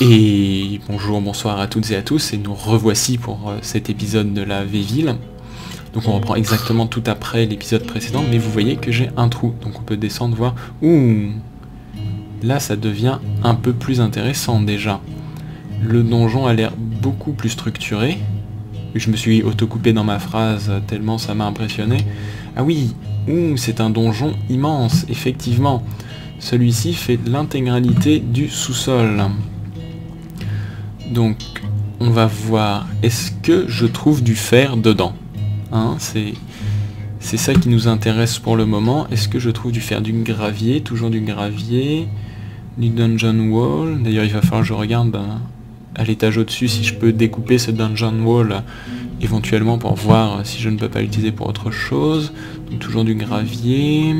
Et bonjour, bonsoir à toutes et à tous, et nous revoici pour cet épisode de la Véville. Donc on reprend exactement tout après l'épisode précédent, mais vous voyez que j'ai un trou, donc on peut descendre voir... Ouh, là ça devient un peu plus intéressant déjà. Le donjon a l'air beaucoup plus structuré. Je me suis autocoupé dans ma phrase tellement ça m'a impressionné. Ah oui, ouh, c'est un donjon immense, effectivement. Celui-ci fait l'intégralité du sous-sol. Donc, on va voir, est-ce que je trouve du fer dedans, hein, c'est ça qui nous intéresse pour le moment. Est-ce que je trouve du fer, du gravier, toujours du gravier, du dungeon wall. D'ailleurs, il va falloir que je regarde à l'étage au-dessus si je peux découper ce dungeon wall éventuellement pour voir si je ne peux pas l'utiliser pour autre chose. Donc, toujours du gravier.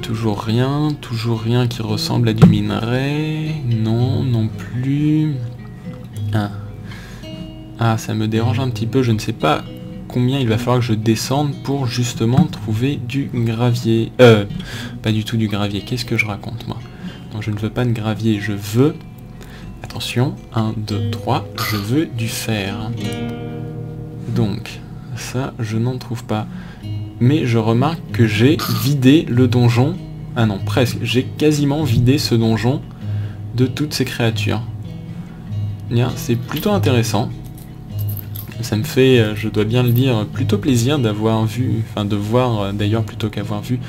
Toujours rien qui ressemble à du minerai. Non, non plus. Ah, ça me dérange un petit peu. Je ne sais pas combien il va falloir que je descende pour justement trouver du gravier. Pas du tout du gravier. Qu'est-ce que je raconte, moi? Non, je ne veux pas de gravier. Je veux... Attention. 1, 2, 3. Je veux du fer. Donc, ça, je n'en trouve pas. Mais je remarque que j'ai vidé le donjon. Ah non, presque. J'ai quasiment vidé ce donjon de toutes ces créatures. Bien, c'est plutôt intéressant. Ça me fait, je dois bien le dire, plutôt plaisir d'avoir vu, enfin de voir, d'ailleurs plutôt qu'avoir vu,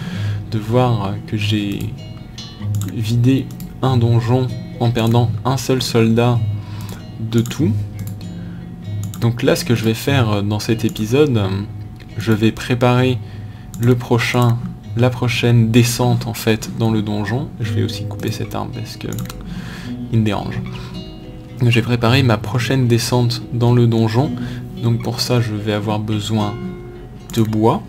de voir que j'ai vidé un donjon en perdant un seul soldat de tout. Donc là, ce que je vais faire dans cet épisode, je vais préparer la prochaine descente en fait dans le donjon. Je vais aussi couper cet arbre parce que il me dérange. Je vais préparer ma prochaine descente dans le donjon. Donc pour ça, je vais avoir besoin de bois.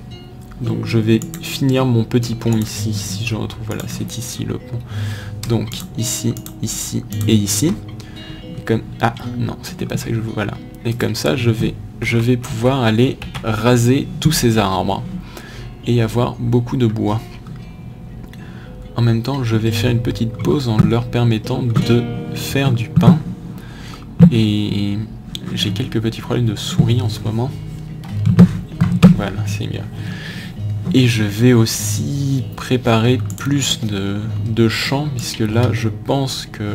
Donc je vais finir mon petit pont ici, si je retrouve, voilà, c'est ici le pont. Donc ici, ici et ici. Et comme... Ah non, c'était pas ça que je voulais, voilà. Et comme ça, je vais pouvoir aller raser tous ces arbres et avoir beaucoup de bois. En même temps, je vais faire une petite pause en leur permettant de faire du pain. Et j'ai quelques petits problèmes de souris en ce moment. Voilà, c'est mieux. Et je vais aussi préparer plus de champs, puisque là, je pense que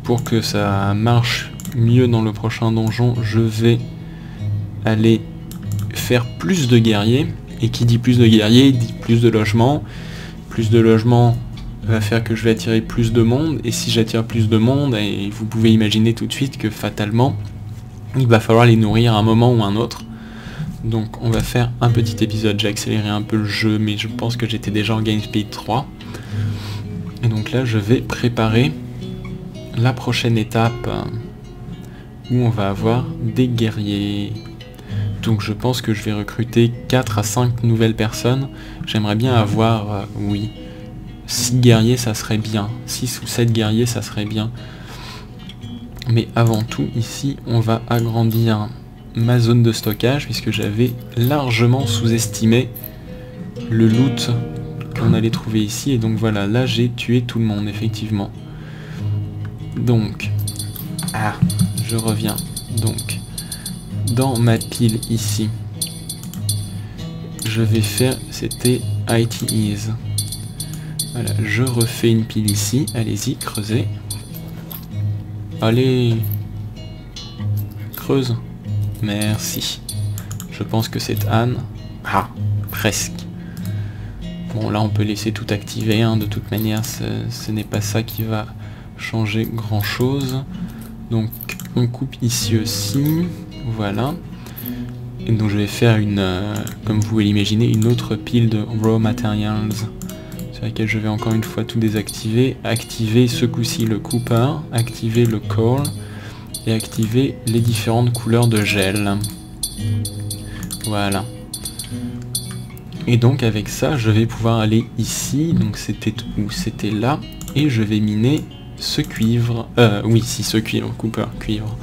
pour que ça marche mieux dans le prochain donjon, je vais aller faire plus de guerriers. Et qui dit plus de guerriers, dit plus de logements. Plus de logements va faire que je vais attirer plus de monde. Et si j'attire plus de monde, et vous pouvez imaginer tout de suite que fatalement, il va falloir les nourrir à un moment ou à un autre. Donc on va faire un petit épisode. J'ai accéléré un peu le jeu, mais je pense que j'étais déjà en GameSpeed 3. Et donc là, je vais préparer la prochaine étape où on va avoir des guerriers. Donc je pense que je vais recruter 4 à 5 nouvelles personnes. J'aimerais bien avoir, oui, 6 guerriers, ça serait bien. 6 ou 7 guerriers, ça serait bien. Mais avant tout, ici, on va agrandir ma zone de stockage, puisque j'avais largement sous-estimé le loot qu'on allait trouver ici. Et donc voilà, là j'ai tué tout le monde, effectivement. Donc, je reviens. Donc, dans ma pile ici, je vais faire, c'était ITEs. Voilà, je refais une pile ici, allez-y, creusez. Allez, creuse. Merci. Je pense que c'est Anne. Ah, presque. Bon, là on peut laisser tout activer, hein. De toute manière, ce n'est pas ça qui va changer grand chose. Donc, on coupe ici aussi. Voilà. Et donc je vais faire une, comme vous pouvez l'imaginer, une autre pile de raw materials sur laquelle je vais encore une fois tout désactiver. Activer ce coup-ci le cooper, activer le coal et activer les différentes couleurs de gel. Voilà. Et donc avec ça, je vais pouvoir aller ici. Donc c'était où? C'était là. Et je vais miner ce cuivre. Oui, si ce cuivre, cooper, cuivre.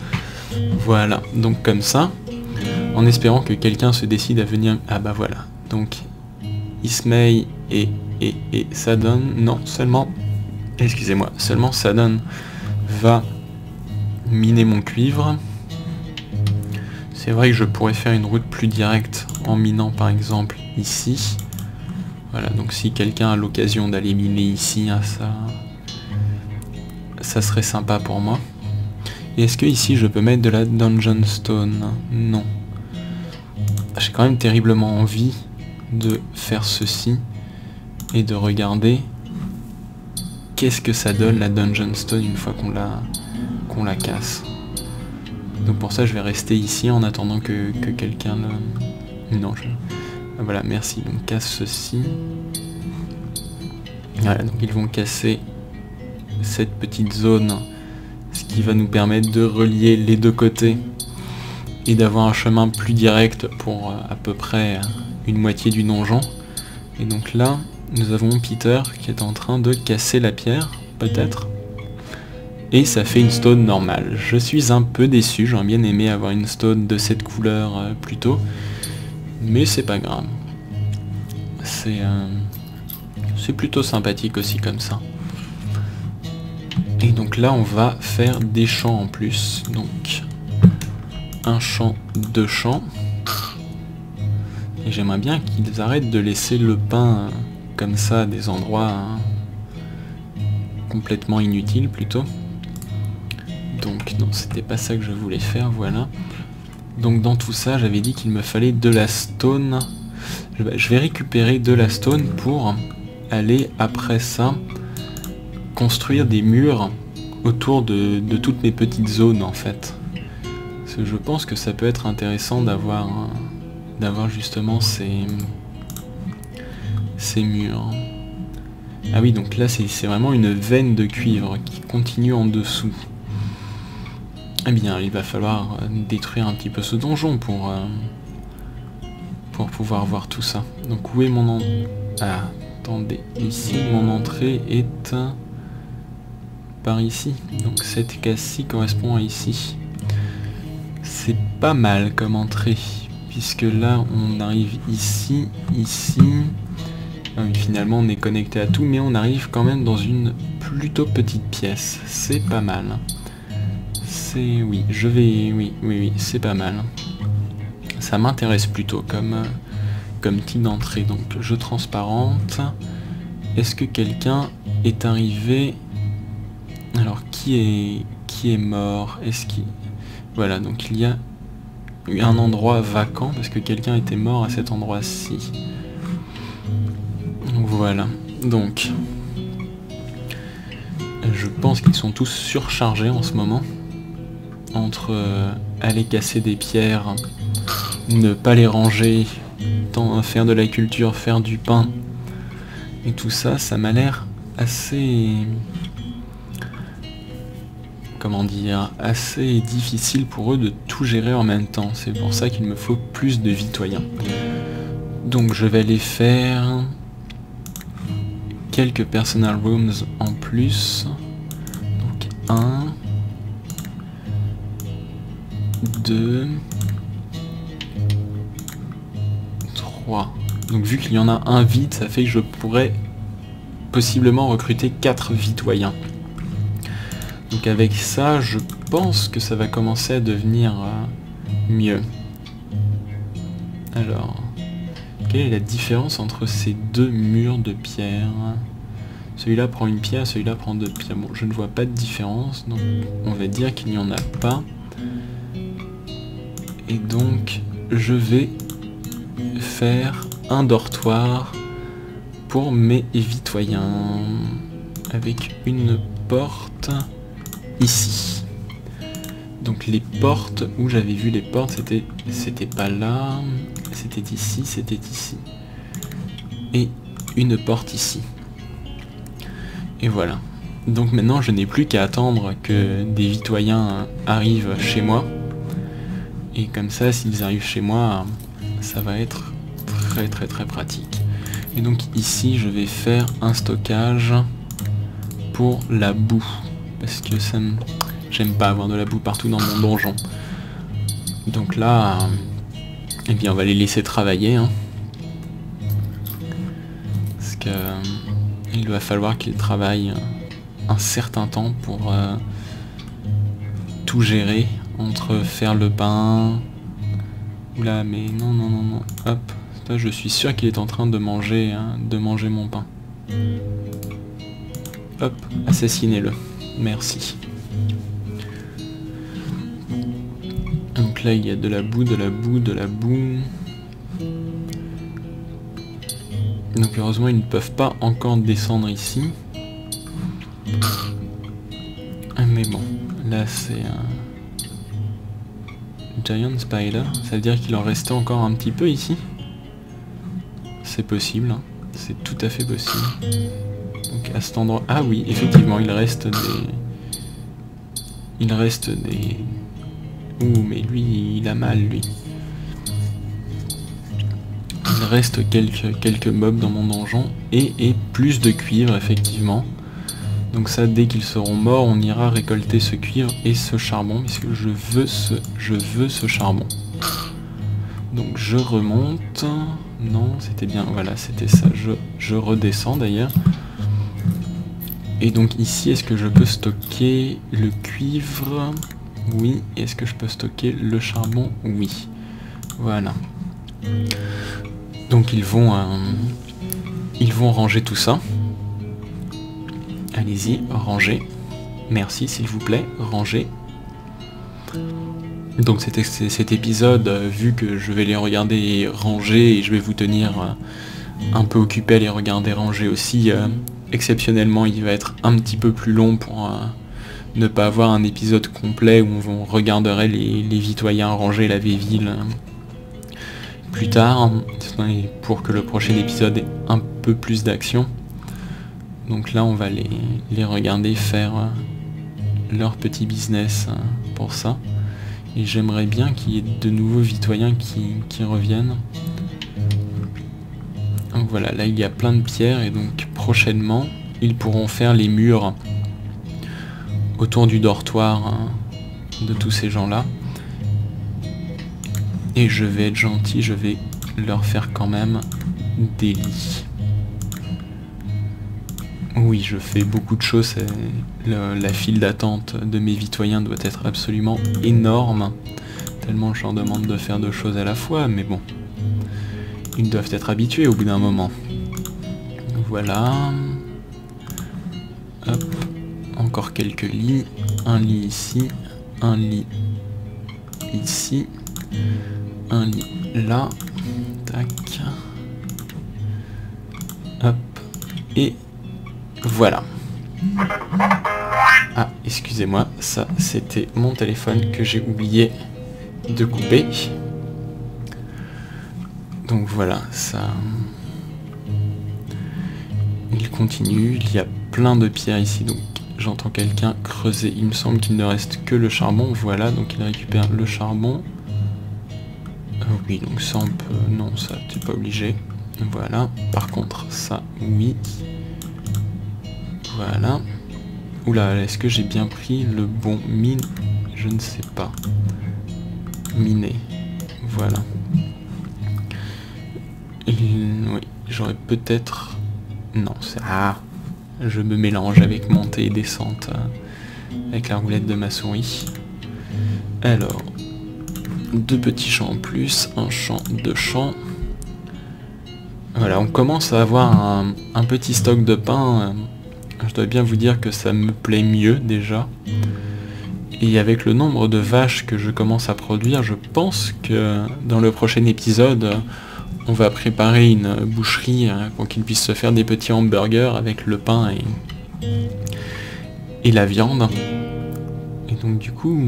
Voilà. Donc comme ça. En espérant que quelqu'un se décide à venir... Ah bah voilà. Donc Ismay et Sadon, non, seulement, excusez-moi, seulement Sadon va miner mon cuivre. C'est vrai que je pourrais faire une route plus directe en minant par exemple ici. Voilà, donc si quelqu'un a l'occasion d'aller miner ici, hein, ça serait sympa pour moi. Et est-ce que ici je peux mettre de la Dungeon Stone? Non. J'ai quand même terriblement envie de faire ceci et de regarder qu'est-ce que ça donne la Dungeon Stone une fois qu'on la casse. Donc pour ça je vais rester ici en attendant que quelqu'un le... Non, voilà, merci. Donc casse ceci. Voilà, donc ils vont casser cette petite zone, ce qui va nous permettre de relier les deux côtés et d'avoir un chemin plus direct pour à peu près une moitié du donjon. Et donc là, nous avons Peter qui est en train de casser la pierre, peut-être. Et ça fait une stone normale. Je suis un peu déçu, j'aurais bien aimé avoir une stone de cette couleur plus tôt. Mais c'est pas grave. C'est plutôt sympathique aussi comme ça. Et donc là on va faire des champs en plus. Donc un champ, deux champs. Et j'aimerais bien qu'ils arrêtent de laisser le pain comme ça à des endroits complètement inutiles plutôt. Donc non, c'était pas ça que je voulais faire, voilà. Donc dans tout ça, j'avais dit qu'il me fallait de la stone. Je vais récupérer de la stone pour aller après ça construire des murs autour de toutes mes petites zones en fait. Parce que je pense que ça peut être intéressant d'avoir justement ces murs. Ah oui, donc là c'est vraiment une veine de cuivre qui continue en dessous. Eh bien, il va falloir détruire un petit peu ce donjon pour pouvoir voir tout ça. Donc où est mon entrée? Ah, attendez, ici mon entrée est par ici. Donc cette case-ci correspond à ici. C'est pas mal comme entrée, puisque là on arrive ici, ici. Ah oui, finalement on est connecté à tout, mais on arrive quand même dans une plutôt petite pièce. C'est pas mal. Oui, oui, c'est pas mal. Ça m'intéresse plutôt comme type d'entrée. Donc jeu transparente. Est-ce que quelqu'un est arrivé? Alors qui est mort? Est-ce qu'il... Voilà, donc il y a eu un endroit vacant parce que quelqu'un était mort à cet endroit-ci. Voilà, donc je pense qu'ils sont tous surchargés en ce moment. Entre aller casser des pierres, ne pas les ranger, faire de la culture, faire du pain, et tout ça, ça m'a l'air assez... Comment dire, assez difficile pour eux de tout gérer en même temps. C'est pour ça qu'il me faut plus de vitoyens. Donc je vais aller faire quelques personal rooms en plus. Donc 1... 2, 3. Donc vu qu'il y en a un vide, ça fait que je pourrais possiblement recruter 4 vitoyens. Donc avec ça, je pense que ça va commencer à devenir mieux. Alors, quelle est la différence entre ces deux murs de pierre? Celui-là prend une pierre, celui-là prend deux pierres. Bon, je ne vois pas de différence, donc on va dire qu'il n'y en a pas. Et donc, je vais faire un dortoir pour mes vitoyens avec une porte ici. Donc les portes, où j'avais vu les portes, c'était pas là, c'était ici. Et une porte ici. Et voilà. Donc maintenant, je n'ai plus qu'à attendre que des vitoyens arrivent chez moi. Et comme ça, s'ils arrivent chez moi, ça va être très pratique. Et donc ici, je vais faire un stockage pour la boue. Parce que ça me... J'aime pas avoir de la boue partout dans mon donjon. Donc là, eh bien on va les laisser travailler. Hein. parce que il va falloir qu'il travaille un certain temps pour tout gérer, entre faire le pain... Oula, mais non, non, non, non, hop, là, je suis sûr qu'il est en train de manger mon pain. Hop, assassinez-le, merci. Donc là, il y a de la boue, de la boue, de la boue. Donc heureusement, ils ne peuvent pas encore descendre ici. Mais bon, là c'est un Giant Spider. Ça veut dire qu'il en restait encore un petit peu ici. C'est possible, hein. C'est tout à fait possible. Donc à cet endroit... Ah oui, effectivement, il reste des... Ouh, mais lui, il a mal, lui. Il reste quelques mobs dans mon donjon. Et plus de cuivre, effectivement. Donc ça, dès qu'ils seront morts, on ira récolter ce cuivre et ce charbon, puisque je veux ce charbon. Donc je remonte. Non, c'était bien, voilà, c'était ça. Je redescends d'ailleurs. Et donc ici, est-ce que je peux stocker le cuivre? Oui. Est-ce que je peux stocker le charbon? Oui. Voilà. Donc ils vont ranger tout ça. Allez-y, rangez. Merci, s'il vous plaît, rangez. Donc cet épisode, vu que je vais les regarder ranger et je vais vous tenir un peu occupé à les regarder ranger aussi, exceptionnellement il va être un petit peu plus long pour ne pas avoir un épisode complet où on regarderait les Vitoyens ranger la vieille ville plus tard, pour que le prochain épisode ait un peu plus d'action. Donc là on va les regarder faire leur petit business pour ça. Et j'aimerais bien qu'il y ait de nouveaux Vitoyens qui reviennent. Donc voilà, là il y a plein de pierres et donc prochainement ils pourront faire les murs autour du dortoir de tous ces gens-là. Et je vais être gentil, je vais leur faire quand même des lits. Oui, je fais beaucoup de choses, la file d'attente de mes Vitoyens doit être absolument énorme, tellement je leur demande de faire deux choses à la fois, mais bon, ils doivent être habitués au bout d'un moment. Voilà. Hop, encore quelques lits, un lit ici, un lit ici, un lit là, tac, hop, et... Voilà. Ah, excusez-moi, ça c'était mon téléphone que j'ai oublié de couper. Donc voilà, ça... Il continue, il y a plein de pierres ici, donc j'entends quelqu'un creuser. Il me semble qu'il ne reste que le charbon, voilà, donc il récupère le charbon. Oui, donc ça on peut... Non, ça t'es pas obligé. Voilà, par contre, ça, oui. Voilà. Oula, est-ce que j'ai bien pris le bon mine? Je ne sais pas. Miner. Voilà. Oui, j'aurais peut-être... Non, c'est... Ah, je me mélange avec montée et descente avec la roulette de ma souris. Alors, deux petits champs en plus, un champ, deux champs. Voilà, on commence à avoir un petit stock de pain. Je dois bien vous dire que ça me plaît mieux déjà. Et avec le nombre de vaches que je commence à produire, je pense que dans le prochain épisode, on va préparer une boucherie pour qu'ils puissent se faire des petits hamburgers avec le pain et la viande. Et donc du coup,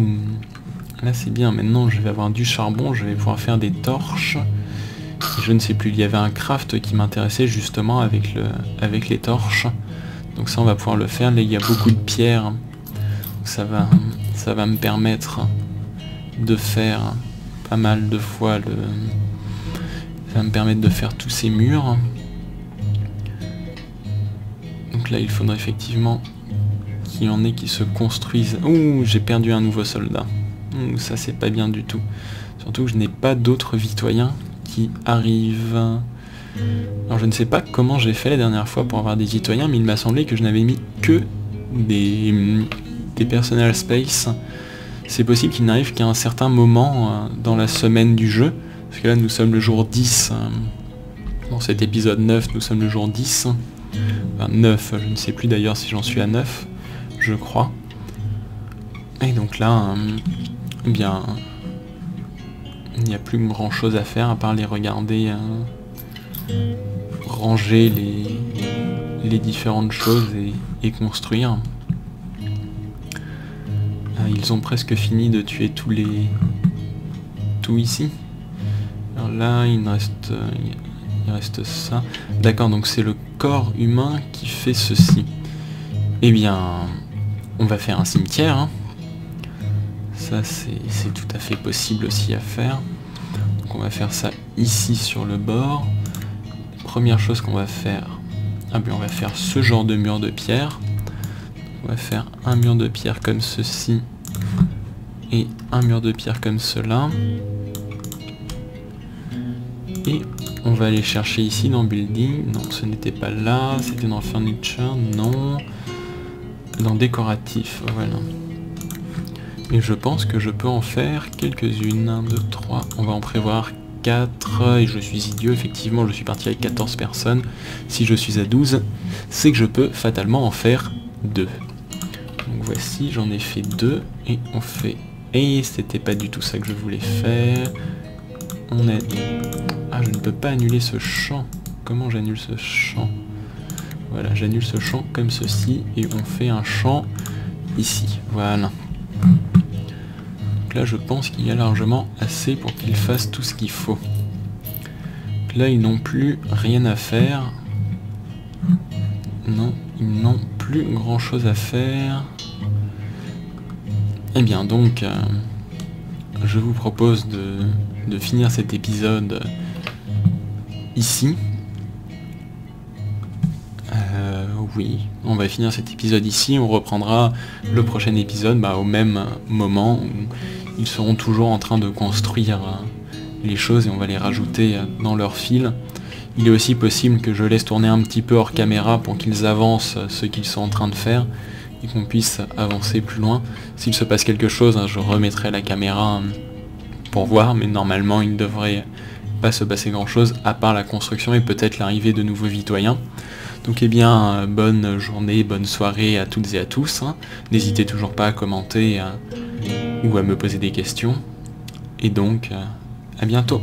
là c'est bien. Maintenant je vais avoir du charbon, je vais pouvoir faire des torches. Et je ne sais plus, il y avait un craft qui m'intéressait justement avec les torches. Donc ça on va pouvoir le faire. Là il y a beaucoup de pierres. Donc ça va me permettre de faire pas mal de fois le... Ça va me permettre de faire tous ces murs. Donc là il faudrait effectivement qu'il y en ait qui se construisent. Ouh, j'ai perdu un nouveau soldat. Ouh, ça c'est pas bien du tout. Surtout que je n'ai pas d'autres Vitoyens qui arrivent. Alors je ne sais pas comment j'ai fait la dernière fois pour avoir des citoyens, mais il m'a semblé que je n'avais mis que des personal space. C'est possible qu'il n'arrive qu'à un certain moment dans la semaine du jeu, parce que là nous sommes le jour 10, dans cet épisode 9 nous sommes le jour 10, enfin 9, je ne sais plus d'ailleurs si j'en suis à 9, je crois. Et donc là, eh bien, il n'y a plus grand chose à faire à part les regarder ranger les différentes choses et construire. Ils ont presque fini de tuer tout ici. Alors là, il reste ça. D'accord, donc c'est le corps humain qui fait ceci. Eh bien, on va faire un cimetière. Hein. Ça, c'est tout à fait possible aussi à faire. Donc on va faire ça ici sur le bord. Première chose qu'on va faire, on va faire ce genre de mur de pierre. On va faire un mur de pierre comme ceci et un mur de pierre comme cela. Et on va aller chercher ici dans building. Non, ce n'était pas là, c'était dans furniture, non. Dans décoratif, voilà. Et je pense que je peux en faire quelques-unes. 1, 2, 3. On va en prévoir 4. Et je suis idiot, effectivement, je suis parti avec 14 personnes. Si je suis à 12, c'est que je peux fatalement en faire 2. Donc voici, j'en ai fait 2. Et on fait... Et c'était pas du tout ça que je voulais faire. On est... Ah, je ne peux pas annuler ce champ. Comment j'annule ce champ? Voilà, j'annule ce champ comme ceci. Et on fait un champ ici. Voilà. Donc là, je pense qu'il y a largement assez pour qu'ils fassent tout ce qu'il faut. Donc là, ils n'ont plus rien à faire. Non, ils n'ont plus grand chose à faire. Eh bien, donc, je vous propose de finir cet épisode ici. Oui, on va finir cet épisode ici. On reprendra le prochain épisode au même moment où ils seront toujours en train de construire les choses et on va les rajouter dans leur fil. Il est aussi possible que je laisse tourner un petit peu hors caméra pour qu'ils avancent ce qu'ils sont en train de faire et qu'on puisse avancer plus loin. S'il se passe quelque chose, je remettrai la caméra pour voir, mais normalement il ne devrait pas se passer grand chose à part la construction et peut-être l'arrivée de nouveaux citoyens. Donc eh bien, bonne journée, bonne soirée à toutes et à tous. N'hésitez toujours pas à commenter ou à me poser des questions. Et donc, à bientôt.